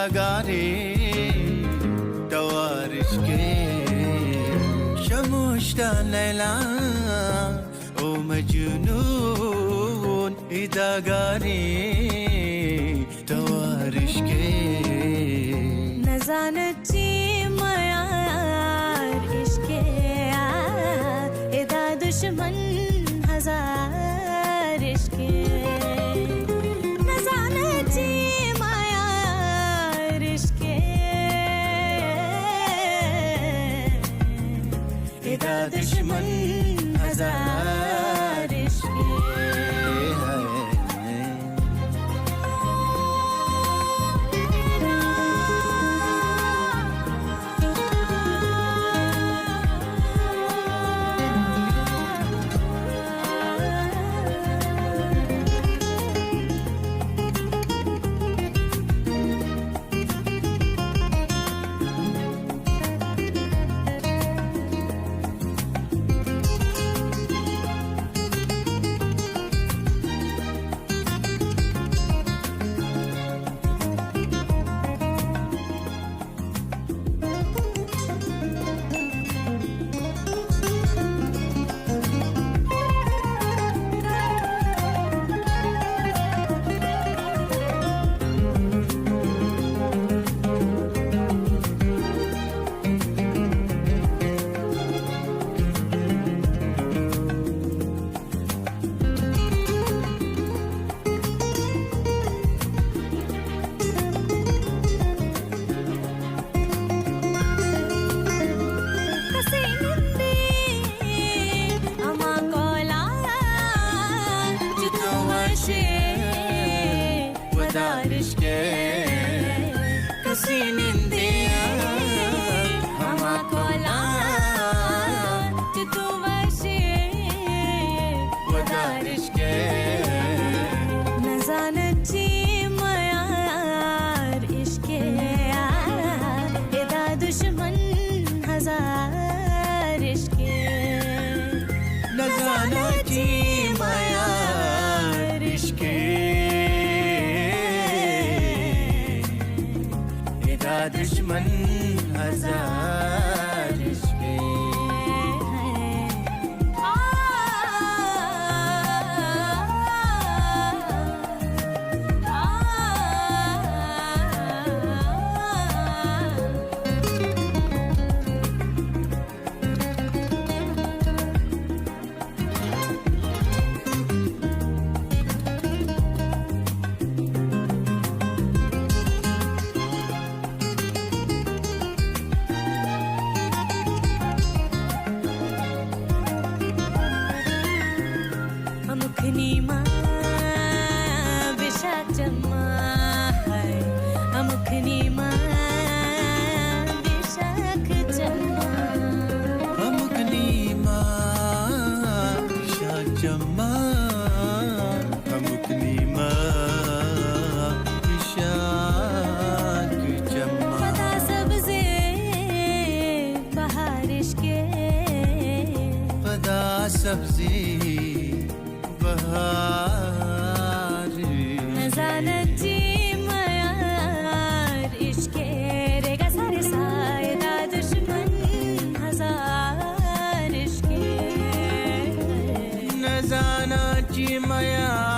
idagare tawarishke shamushta layla o majnun idagare tawarishke nazanati mayar ishke ida dushman हजार ishke nazanati mayar ishke ida dushman हजार ishke Ishke kasininde hama kola tu vashe wadarishke nazanati mayar ishke ida dushman हजार ishke nazanati mayar ishke दुश्मन हजार ishke अमुखनीमा विशाचम्मा है अमुखनीमा विशाख चम्मा अमुखनीमा विशाचम्मा अमुखनीमा विशाख चम्मा पता सबसे बहारिश के पदा सब्जी nazanati mayar ishke rega sare saida dushman हजार ishke nazanati mayar